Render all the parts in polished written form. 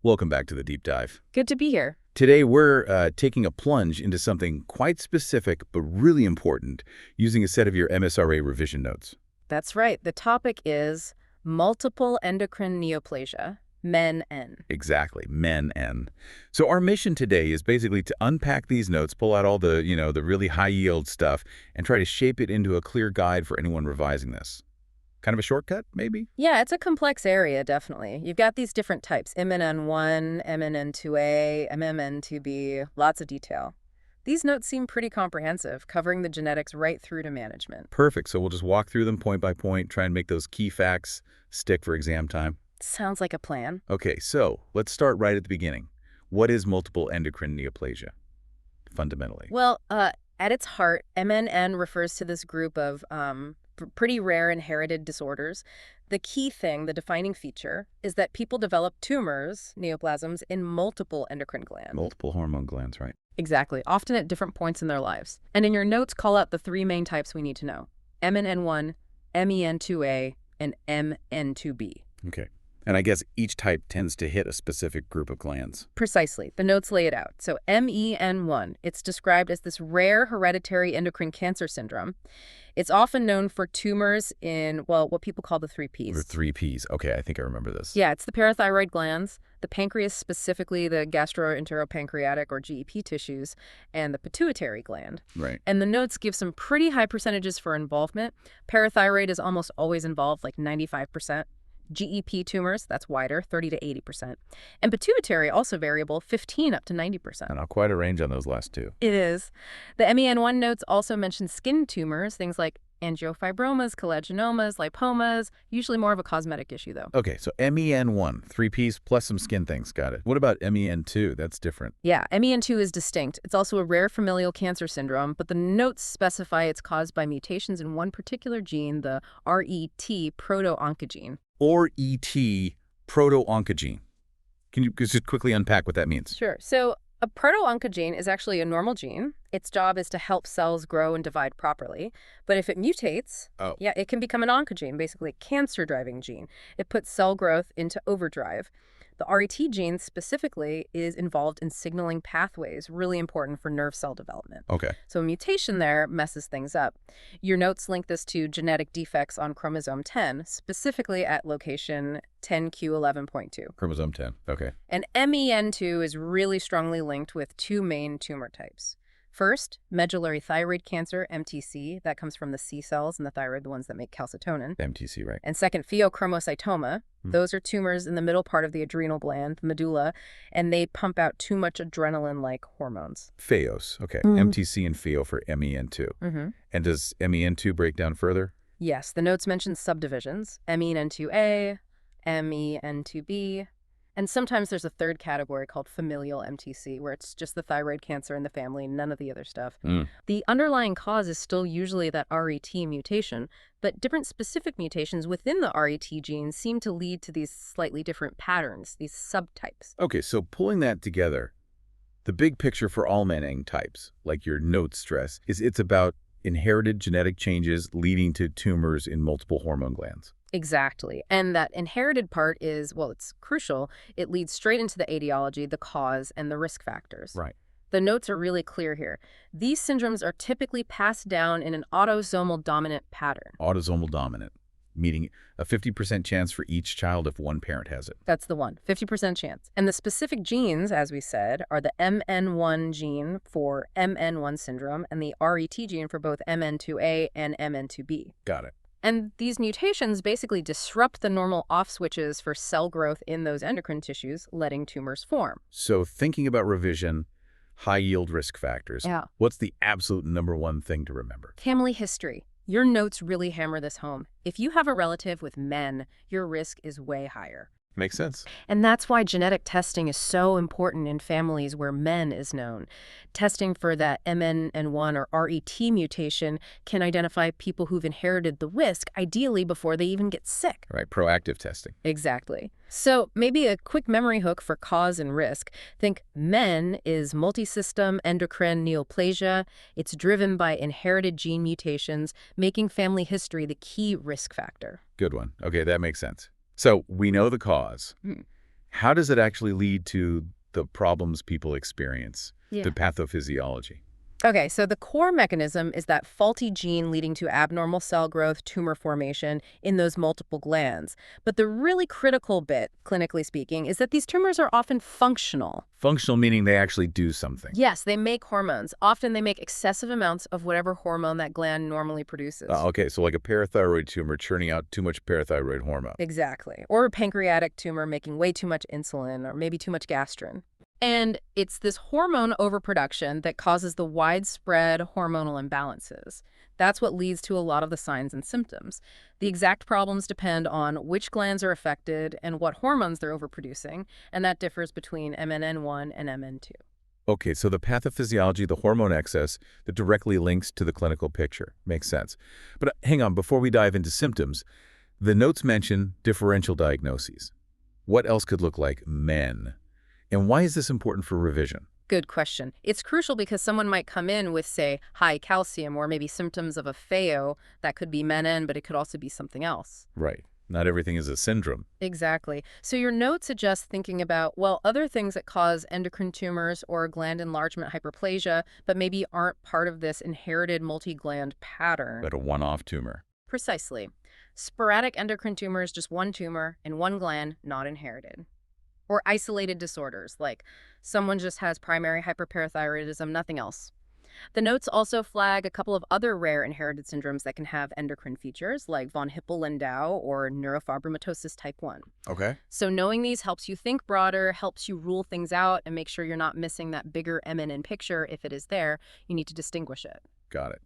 Welcome back to the Deep Dive. Good to be here. Today we're taking a plunge into something quite specific but really important using a set of your MSRA revision notes. That's right. The topic is multiple endocrine neoplasia, MEN1. Exactly, MEN1. So our mission today is basically to unpack these notes, pull out all the really high-yield stuff, and try to shape it into a clear guide for anyone revising this. Kind of a shortcut, maybe? Yeah, it's a complex area, definitely. You've got these different types, MEN1, MEN2A, MEN2B, lots of detail. These notes seem pretty comprehensive, covering the genetics right through to management. Perfect. So we'll just walk through them point by point, try and make those key facts stick for exam time. Sounds like a plan. Okay, so let's start right at the beginning. What is multiple endocrine neoplasia, fundamentally? Well, at its heart, MNN refers to this group of pretty rare inherited disorders. The key thing, the defining feature, is that people develop tumors, neoplasms, in multiple endocrine glands. Multiple hormone glands, right? Exactly, often at different points in their lives. And in your notes, call out the three main types we need to know: MEN1, MEN2A, and MEN2B. Okay. And I guess each type tends to hit a specific group of glands. Precisely. The notes lay it out. So MEN1, it's described as this rare hereditary endocrine cancer syndrome. It's often known for tumors in, well, what people call the 3Ps. The 3Ps. Okay, I think I remember this. Yeah, it's the parathyroid glands, the pancreas, specifically the gastroenteropancreatic or GEP tissues, and the pituitary gland. Right. And the notes give some pretty high percentages for involvement. Parathyroid is almost always involved, like 95%. GEP tumors, that's wider, 30 to 80%. And pituitary, also variable, 15 up to 90%. And quite a range on those last two. It is. The MEN1 notes also mention skin tumors, things like angiofibromas, collagenomas, lipomas, usually more of a cosmetic issue, though. Okay, so MEN1, 3Ps plus some skin things, got it. What about MEN2? That's different. Yeah, MEN2 is distinct. It's also a rare familial cancer syndrome, but the notes specify it's caused by mutations in one particular gene, the RET proto-oncogene. Or ET proto-oncogene. Can you just quickly unpack what that means? Sure. So a proto-oncogene is actually a normal gene. Its job is to help cells grow and divide properly. But if it mutates, yeah, it can become an oncogene, basically a cancer-driving gene. It puts cell growth into overdrive. The RET gene specifically is involved in signaling pathways, really important for nerve cell development. Okay. So a mutation there messes things up. Your notes link this to genetic defects on chromosome 10, specifically at location 10q11.2. Chromosome 10. Okay. And MEN2 is really strongly linked with two main tumor types. First, medullary thyroid cancer, MTC, that comes from the C cells in the thyroid, the ones that make calcitonin. MTC, right. And second, pheochromocytoma. Those are tumors in the middle part of the adrenal gland, the medulla, and they pump out too much adrenaline-like hormones. Pheos, okay. MTC and pheo for MEN2. And does MEN2 break down further? Yes, the notes mention subdivisions, MEN2A, MEN2B, and sometimes there's a third category called familial MTC, where it's just the thyroid cancer in the family, none of the other stuff. The underlying cause is still usually that RET mutation, but different specific mutations within the RET gene seem to lead to these slightly different patterns, these subtypes. Okay, so pulling that together, the big picture for all MEN types, like your notes stress, is it's about inherited genetic changes leading to tumors in multiple hormone glands. Exactly. And that inherited part is, well, it's crucial. It leads straight into the etiology, the cause, and the risk factors. Right. The notes are really clear here. These syndromes are typically passed down in an autosomal dominant pattern. Autosomal dominant, meaning a 50% chance for each child if one parent has it. That's the one, 50% chance. And the specific genes, as we said, are the MEN1 gene for MEN1 syndrome and the RET gene for both MEN2A and MEN2B. Got it. And these mutations basically disrupt the normal off switches for cell growth in those endocrine tissues, letting tumors form. So thinking about revision, high-yield risk factors, Yeah. What's the absolute #1 thing to remember? Family history. Your notes really hammer this home. If you have a relative with MEN, your risk is way higher. Makes sense. And that's why genetic testing is so important in families where MEN is known. Testing for that MEN1 or RET mutation can identify people who've inherited the risk, ideally before they even get sick. Right, proactive testing. Exactly. So maybe a quick memory hook for cause and risk. Think MEN is multisystem endocrine neoplasia. It's driven by inherited gene mutations, making family history the key risk factor. Good one. Okay, that makes sense. So we know the cause. How does it actually lead to the problems people experience, the pathophysiology? Okay, so the core mechanism is that faulty gene leading to abnormal cell growth, tumor formation in those multiple glands. But the really critical bit, clinically speaking, is that these tumors are often functional. Functional meaning they actually do something. Yes, they make hormones. Often they make excessive amounts of whatever hormone that gland normally produces. Okay, so like a parathyroid tumor churning out too much parathyroid hormone. Exactly. Or a pancreatic tumor making way too much insulin or maybe too much gastrin. And it's this hormone overproduction that causes the widespread hormonal imbalances. That's what leads to a lot of the signs and symptoms. The exact problems depend on which glands are affected and what hormones they're overproducing, and that differs between MNN1 and MN2. Okay, so the pathophysiology, the hormone excess, that directly links to the clinical picture. Makes sense. But hang on, before we dive into symptoms, the notes mention differential diagnoses. What else could look like MEN? And why is this important for revision? Good question. It's crucial because someone might come in with, say, high calcium or maybe symptoms of a FAO. That could be MEN1, but it could also be something else. Right. Not everything is a syndrome. Exactly. So your note suggests thinking about, well, other things that cause endocrine tumors or gland enlargement hyperplasia, but maybe aren't part of this inherited multi-gland pattern. But a one-off tumor. Precisely. Sporadic endocrine tumors, just one tumor in one gland, not inherited. Or isolated disorders, like someone just has primary hyperparathyroidism, nothing else. The notes also flag a couple of other rare inherited syndromes that can have endocrine features, like von Hippel-Lindau or neurofibromatosis type 1. Okay. So knowing these helps you think broader, helps you rule things out, and make sure you're not missing that bigger MNN picture. If it is there, you need to distinguish it. Got it.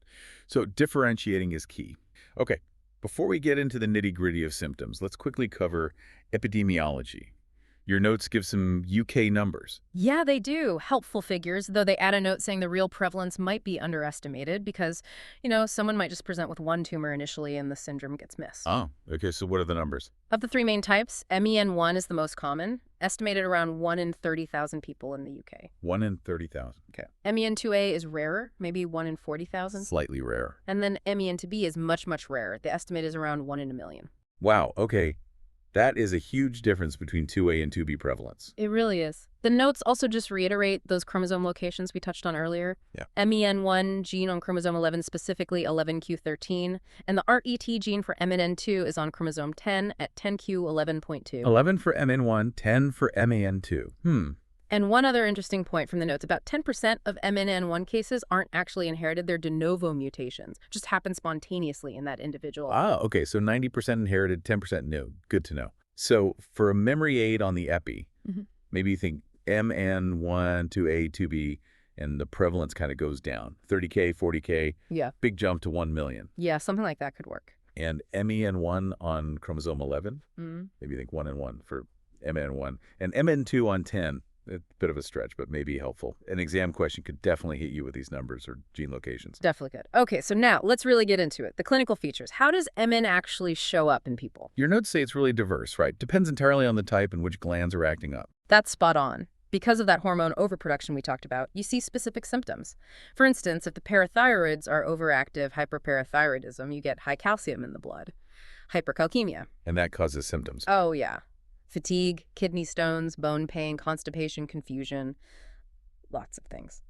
So differentiating is key. Okay, before we get into the nitty-gritty of symptoms, let's quickly cover epidemiology. Your notes give some UK numbers. Yeah, they do. Helpful figures, though they add a note saying the real prevalence might be underestimated because, someone might just present with one tumor initially and the syndrome gets missed. Oh, okay, so what are the numbers? Of the three main types, MEN1 is the most common, estimated around 1 in 30,000 people in the UK. 1 in 30,000. Okay. MEN2A is rarer, maybe 1 in 40,000. Slightly rarer. And then MEN2B is much, much rarer. The estimate is around 1 in a million. Wow, okay. That is a huge difference between 2A and 2B prevalence. It really is. The notes also just reiterate those chromosome locations we touched on earlier. Yeah. MEN1 gene on chromosome 11, specifically 11q13, and the RET gene for MNN2 is on chromosome 10 at 10q11.2. 11 for MN1, 10 for MAN2. And one other interesting point from the notes, about 10% of MNN1 cases aren't actually inherited. They're de novo mutations, just happen spontaneously in that individual. Ah, okay, so 90% inherited, 10% new. Good to know. So for a memory aid on the epi, maybe you think MN1, 2A, 2B, and the prevalence kind of goes down. 30K, 40K, Yeah. big jump to 1 million. Yeah, something like that could work. And MEN1 on chromosome 11, Mm. maybe you think 1 and 1 for MN1. And MN2 on 10, a bit of a stretch, but maybe helpful. An exam question could definitely hit you with these numbers or gene locations. Definitely good. Okay, so now let's really get into it. The clinical features. How does MN actually show up in people? Your notes say it's really diverse, right? Depends entirely on the type and which glands are acting up. That's spot on. Because of that hormone overproduction we talked about, you see specific symptoms. For instance, if the parathyroids are overactive hyperparathyroidism, you get high calcium in the blood. Hypercalcemia. And that causes symptoms. Oh, yeah. Fatigue, kidney stones, bone pain, constipation, confusion, lots of things.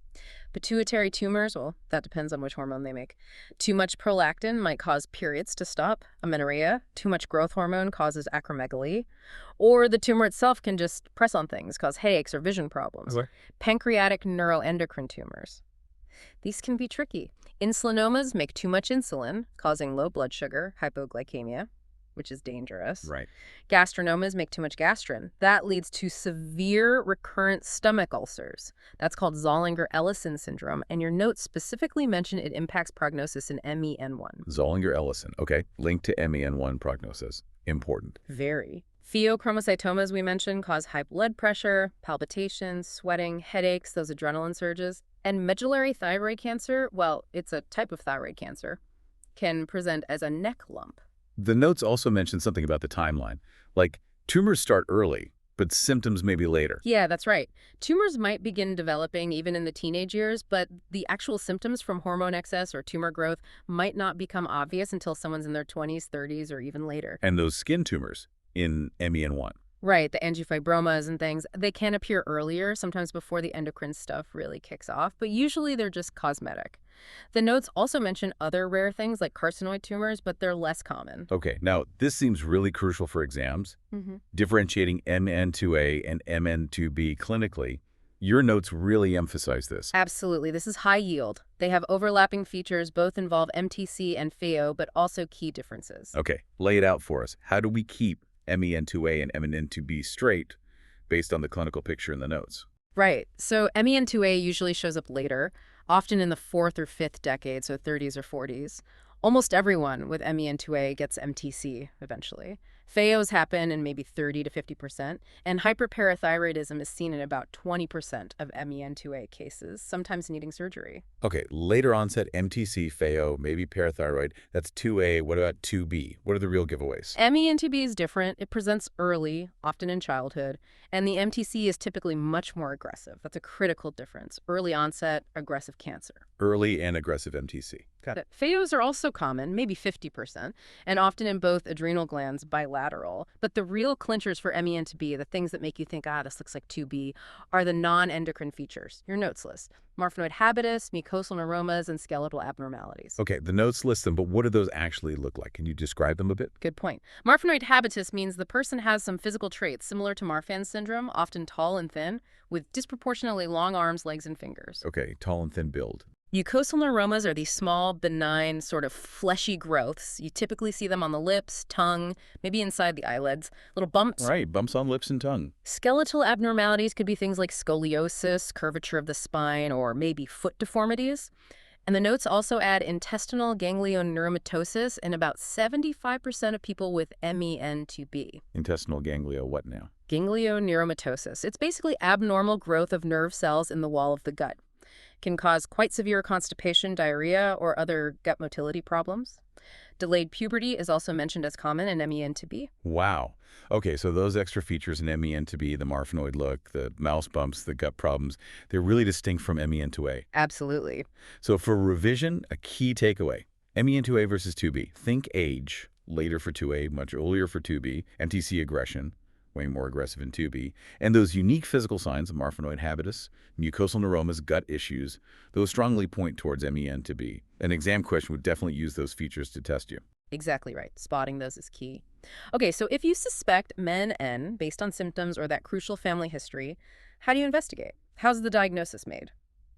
Pituitary tumors, well, that depends on which hormone they make. Too much prolactin might cause periods to stop, amenorrhea. Too much growth hormone causes acromegaly. Or the tumor itself can just press on things, cause headaches or vision problems. Okay. Pancreatic neuroendocrine tumors. These can be tricky. Insulinomas make too much insulin, causing low blood sugar, hypoglycemia, which is dangerous. Right. Gastrinomas make too much gastrin. That leads to severe recurrent stomach ulcers. That's called Zollinger-Ellison syndrome, and your notes specifically mention it impacts prognosis in MEN1. Zollinger-Ellison. Okay. Linked to MEN1 prognosis. Important. Very. Pheochromocytomas we mentioned cause high blood pressure, palpitations, sweating, headaches, those adrenaline surges. And medullary thyroid cancer, well, it's a type of thyroid cancer, can present as a neck lump. The notes also mention something about the timeline. Like, tumors start early, but symptoms may be later. Yeah, that's right. Tumors might begin developing even in the teenage years, but the actual symptoms from hormone excess or tumor growth might not become obvious until someone's in their 20s, 30s, or even later. And those skin tumors in MEN1. Right, the angiofibromas and things, they can appear earlier, sometimes before the endocrine stuff really kicks off, but usually they're just cosmetic. The notes also mention other rare things like carcinoid tumors, but they're less common. Okay, now this seems really crucial for exams. hmm Differentiating MN2A and MN2B clinically, your notes really emphasize this. Absolutely, this is high yield. They have overlapping features, both involve MTC and FAO, but also key differences. Okay, lay it out for us. How do we keep MEN2A and MN2B straight based on the clinical picture in the notes? Right, so MEN2A usually shows up later, often in the fourth or fifth decade, so 30s or 40s. Almost everyone with MEN2A gets MTC eventually. FAOs happen in maybe 30 to 50%, and hyperparathyroidism is seen in about 20% of MEN2A cases, sometimes needing surgery. Okay, later onset MTC, FAO, maybe parathyroid. That's 2A. What about 2B? What are the real giveaways? MEN2B is different. It presents early, often in childhood, and the MTC is typically much more aggressive. That's a critical difference. Early onset, aggressive cancer. Early and aggressive MTC. Got it. But FAOs are also common, maybe 50%, and often in both adrenal glands bilateral. But the real clinchers for MEN2B, the things that make you think, this looks like 2B, are the non-endocrine features, your notes list. Marfanoid habitus, mucosal neuromas, and skeletal abnormalities. Okay, the notes list them, but what do those actually look like? Can you describe them a bit? Good point. Marfanoid habitus means the person has some physical traits similar to Marfan syndrome, often tall and thin, with disproportionately long arms, legs, and fingers. Okay, tall and thin build. Mucosal neuromas are these small, benign, sort of fleshy growths. You typically see them on the lips, tongue, maybe inside the eyelids, little bumps. Right, bumps on lips and tongue. Skeletal abnormalities could be things like scoliosis, curvature of the spine, or maybe foot deformities. And the notes also add intestinal ganglioneuromatosis in about 75% of people with MEN2B. Intestinal ganglia, what now? Ganglioneuromatosis. It's basically abnormal growth of nerve cells in the wall of the gut. Can cause quite severe constipation, diarrhea, or other gut motility problems. Delayed puberty is also mentioned as common in MEN2B. Wow. Okay, so those extra features in MEN2B, the marfanoid look, the mouse bumps, the gut problems, they're really distinct from MEN2A. Absolutely. So for revision, a key takeaway. MEN2A versus 2B. Think age. Later for 2A, much earlier for 2B. MTC aggression, way more aggressive in 2B. And those unique physical signs of marfanoid habitus, mucosal neuromas, gut issues, those strongly point towards MEN2B. An exam question would definitely use those features to test you. Exactly right. Spotting those is key. Okay, so if you suspect MEN1 based on symptoms or that crucial family history, how do you investigate? How's the diagnosis made?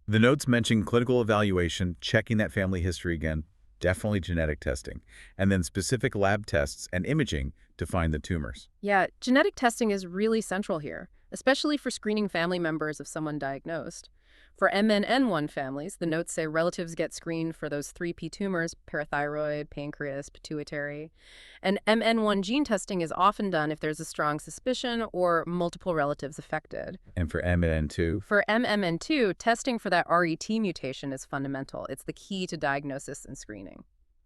The notes mention clinical evaluation, checking that family history again, definitely genetic testing, and then specific lab tests and imaging to find the tumors. Yeah, genetic testing is really central here, especially for screening family members of someone diagnosed. For MN1 families, the notes say relatives get screened for those 3P tumors, parathyroid, pancreas, pituitary. And MN1 gene testing is often done if there's a strong suspicion or multiple relatives affected. And for MN2? For MMN2, testing for that RET mutation is fundamental. It's the key to diagnosis and screening.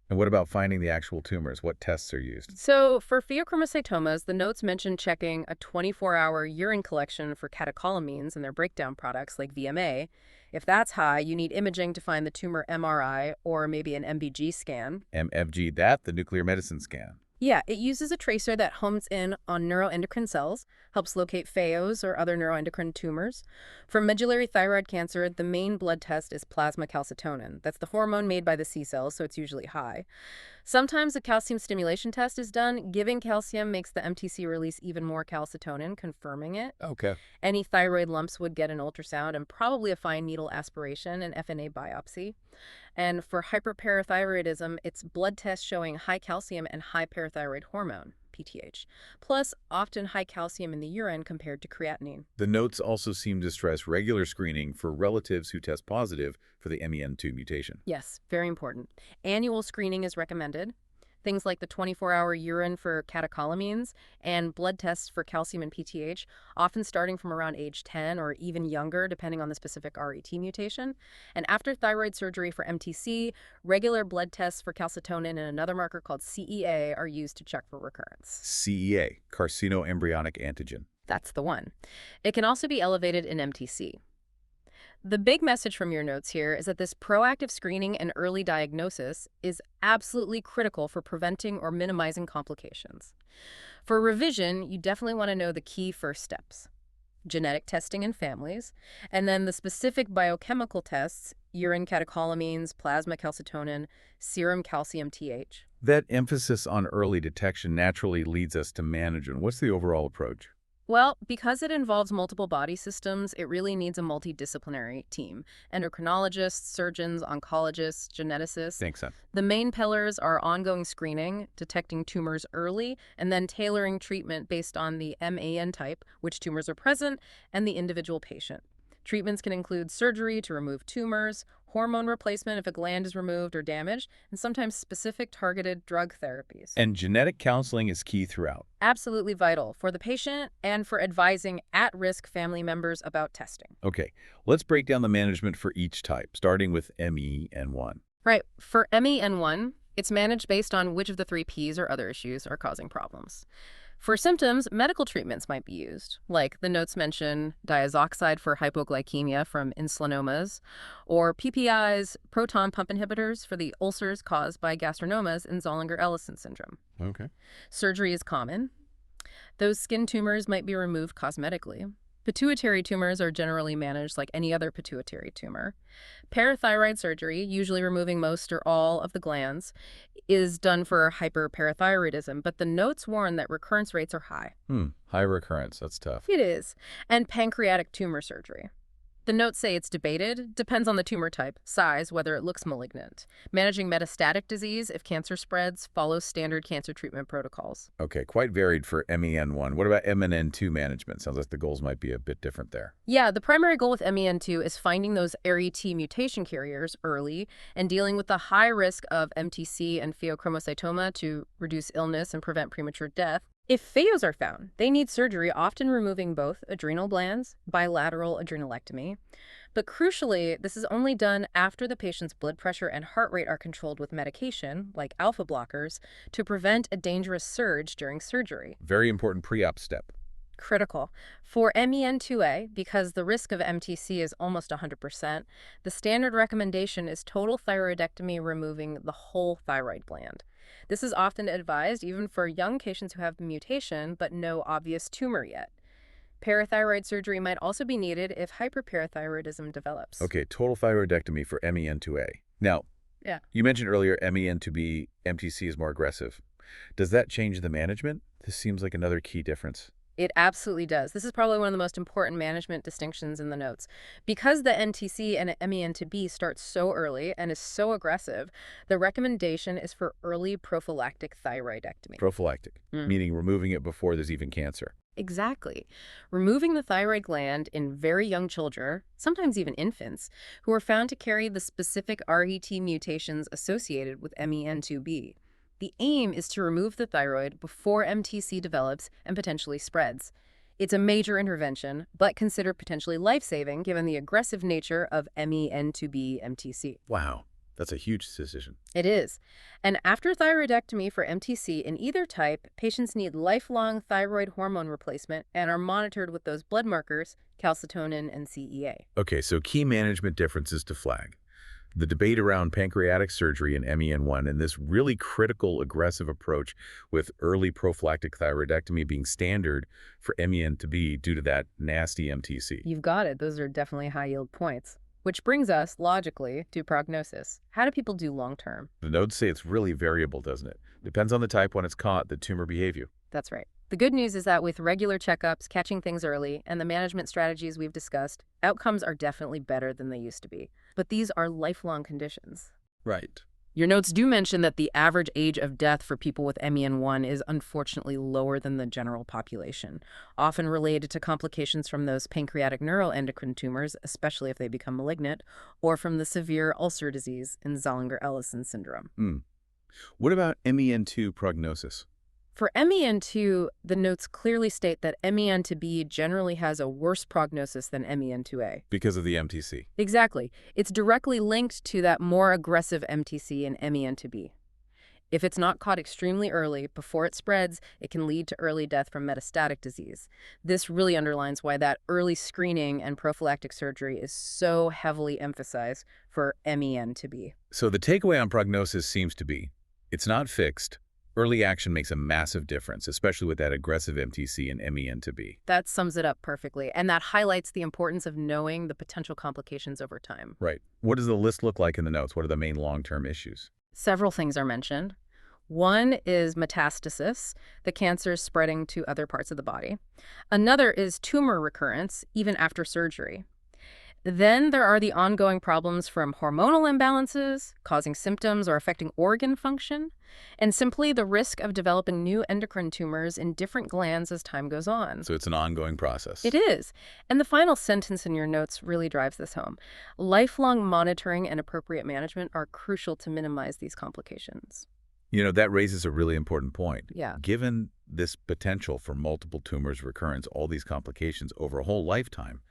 And what about finding the actual tumors? What tests are used? So for pheochromocytomas, the notes mention checking a 24-hour urine collection for catecholamines and their breakdown products like VMA. If that's high, you need imaging to find the tumor MRI or maybe an MBG scan. MFG, that, the nuclear medicine scan. Yeah, it uses a tracer that hones in on neuroendocrine cells, helps locate FAOs or other neuroendocrine tumors. For medullary thyroid cancer, the main blood test is plasma calcitonin. That's the hormone made by the C cells, so it's usually high. Sometimes a calcium stimulation test is done. Giving calcium makes the MTC release even more calcitonin, confirming it. Okay. Any thyroid lumps would get an ultrasound and probably a fine needle aspiration and FNA biopsy. And for hyperparathyroidism, it's blood tests showing high calcium and high parathyroid hormone, PTH, plus often high calcium in the urine compared to creatinine. The notes also seem to stress regular screening for relatives who test positive for the MEN2 mutation. Yes, very important. Annual screening is recommended. Things like the 24-hour urine for catecholamines and blood tests for calcium and PTH, often starting from around age 10 or even younger, depending on the specific RET mutation. And after thyroid surgery for MTC, regular blood tests for calcitonin and another marker called CEA are used to check for recurrence. CEA, carcinoembryonic antigen. That's the one. It can also be elevated in MTC. The big message from your notes here is that this proactive screening and early diagnosis is absolutely critical for preventing or minimizing complications. For revision, you definitely want to know the key first steps: genetic testing in families, and then the specific biochemical tests, urine catecholamines, plasma calcitonin, serum calcium TH. That emphasis on early detection naturally leads us to management. What's the overall approach? Well, because it involves multiple body systems, it really needs a multidisciplinary team: endocrinologists, surgeons, oncologists, geneticists. Thanks, son. The main pillars are ongoing screening, detecting tumors early, and then tailoring treatment based on the MEN type, which tumors are present, and the individual patient. Treatments can include surgery to remove tumors, hormone replacement if a gland is removed or damaged, and sometimes specific targeted drug therapies. And genetic counseling is key throughout. Absolutely vital for the patient and for advising at-risk family members about testing. Okay, let's break down the management for each type, starting with MEN1. Right. For MEN1, it's managed based on which of the three Ps or other issues are causing problems. For symptoms, medical treatments might be used, like the notes mention diazoxide for hypoglycemia from insulinomas, or PPIs, proton pump inhibitors for the ulcers caused by gastrinomas in Zollinger-Ellison syndrome. Okay. Surgery is common. Those skin tumors might be removed cosmetically. Pituitary tumors are generally managed like any other pituitary tumor. Parathyroid surgery, usually removing most or all of the glands, is done for hyperparathyroidism, but the notes warn that recurrence rates are high. High recurrence. That's tough. It is. And pancreatic tumor surgery. The notes say it's debated, depends on the tumor type, size, whether it looks malignant. Managing metastatic disease, if cancer spreads, follows standard cancer treatment protocols. Okay, quite varied for MEN1. What about MEN2 management? Sounds like the goals might be a bit different there. Yeah, the primary goal with MEN2 is finding those RET mutation carriers early and dealing with the high risk of MTC and pheochromocytoma to reduce illness and prevent premature death. If pheos are found, they need surgery, often removing both adrenal glands, bilateral adrenalectomy. But crucially, this is only done after the patient's blood pressure and heart rate are controlled with medication, like alpha blockers, to prevent a dangerous surge during surgery. Very important pre-op step. Critical. For MEN2A, because the risk of MTC is almost 100%, the standard recommendation is total thyroidectomy, removing the whole thyroid gland. This is often advised even for young patients who have the mutation but no obvious tumor yet. Parathyroid surgery might also be needed if hyperparathyroidism develops. Okay, total thyroidectomy for MEN2A. Now, Yeah. you mentioned earlier MEN2B, MTC is more aggressive. Does that change the management? This seems like another key difference. It absolutely does. This is probably one of the most important management distinctions in the notes. Because the NTC and MEN2B start so early and is so aggressive, the recommendation is for early prophylactic thyroidectomy. Prophylactic, meaning removing it before there's even cancer. Exactly. Removing the thyroid gland in very young children, sometimes even infants, who are found to carry the specific RET mutations associated with MEN2B. The aim is to remove the thyroid before MTC develops and potentially spreads. It's a major intervention, but considered potentially life-saving given the aggressive nature of MEN2B MTC. Wow, that's a huge decision. It is. And after thyroidectomy for MTC in either type, patients need lifelong thyroid hormone replacement and are monitored with those blood markers, calcitonin and CEA. Okay, so key management differences to flag. The debate around pancreatic surgery in MEN1 and this really critical aggressive approach with early prophylactic thyroidectomy being standard for MEN2B due to that nasty MTC. You've got it. Those are definitely high-yield points. Which brings us, logically, to prognosis. How do people do long-term? The notes say it's really variable, doesn't it? Depends on the type when it's caught, the tumor behavior. That's right. The good news is that with regular checkups, catching things early, and the management strategies we've discussed, outcomes are definitely better than they used to be. But these are lifelong conditions. Right. Your notes do mention that the average age of death for people with MEN1 is unfortunately lower than the general population, often related to complications from those pancreatic neuroendocrine tumors, especially if they become malignant, or from the severe ulcer disease in Zollinger-Ellison syndrome. What about MEN2 prognosis? For MEN2, the notes clearly state that MEN2B generally has a worse prognosis than MEN2A. Because of the MTC. Exactly. It's directly linked to that more aggressive MTC in MEN2B. If it's not caught extremely early, before it spreads, it can lead to early death from metastatic disease. This really underlines why that early screening and prophylactic surgery is so heavily emphasized for MEN to be. So the takeaway on prognosis seems to be, it's not fixed. Early action makes a massive difference, especially with that aggressive MTC and MEN to be. That sums it up perfectly, and that highlights the importance of knowing the potential complications over time. Right. What does the list look like in the notes? What are the main long-term issues? Several things are mentioned. One is metastasis, the cancer spreading to other parts of the body. Another is tumor recurrence, even after surgery. Then there are the ongoing problems from hormonal imbalances, causing symptoms or affecting organ function, and simply the risk of developing new endocrine tumors in different glands as time goes on. So it's an ongoing process. It is. And the final sentence in your notes really drives this home. Lifelong monitoring and appropriate management are crucial to minimize these complications. You know, that raises a really important point. Yeah. Given this potential for multiple tumors recurrence, all these complications over a whole lifetime,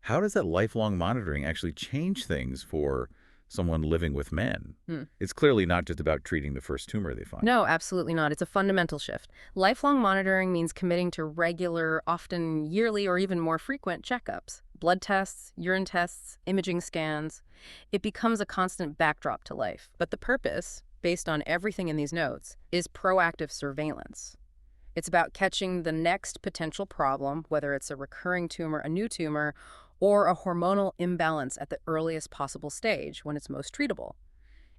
how does that lifelong monitoring actually change things for someone living with men? It's clearly not just about treating the first tumor they find. No, absolutely not. It's a fundamental shift. Lifelong monitoring means committing to regular, often yearly or even more frequent checkups, blood tests, urine tests, imaging scans. It becomes a constant backdrop to life. But the purpose, based on everything in these notes, is proactive surveillance. It's about catching the next potential problem, whether it's a recurring tumor, a new tumor, or a hormonal imbalance at the earliest possible stage when it's most treatable.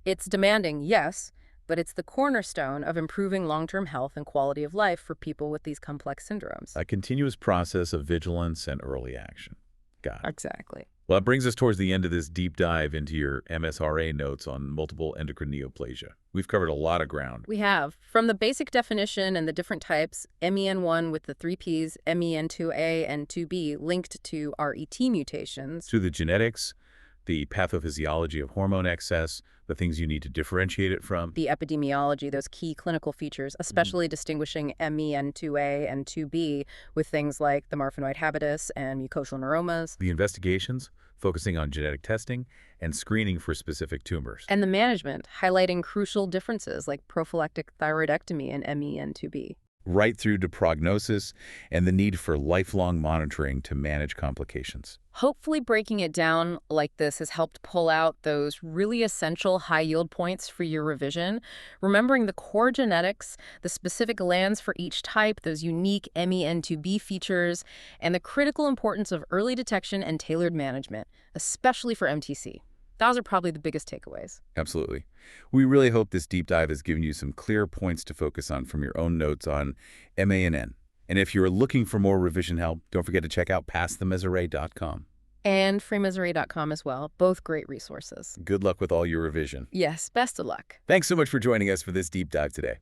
It's demanding, yes, but it's the cornerstone of improving long-term health and quality of life for people with these complex syndromes. A continuous process of vigilance and early action. Got it. Exactly. Well, that brings us towards the end of this deep dive into your MSRA notes on multiple endocrine neoplasia. We've covered a lot of ground. We have. From the basic definition and the different types, MEN1 with the 3 Ps, MEN2A and 2B linked to RET mutations, To the genetics, the pathophysiology of hormone excess, the things you need to differentiate it from, the epidemiology, those key clinical features, especially distinguishing MEN2A and 2B with things like the marfanoid habitus and mucosal neuromas, the investigations, focusing on genetic testing and screening for specific tumors. and the management, highlighting crucial differences like prophylactic thyroidectomy and MEN2B. Right through to prognosis and the need for lifelong monitoring to manage complications. Hopefully breaking it down like this has helped pull out those really essential high-yield points for your revision, remembering the core genetics, the specific glands for each type, those unique MEN2B features, and the critical importance of early detection and tailored management, especially for MTC. Those are probably the biggest takeaways. Absolutely. We really hope this deep dive has given you some clear points to focus on from your own notes on MANN. And if you're looking for more revision help, don't forget to check out PastTheMSRA.com. And FreeMSRA.com as well, both great resources. Good luck with all your revision. Yes, best of luck. Thanks so much for joining us for this deep dive today.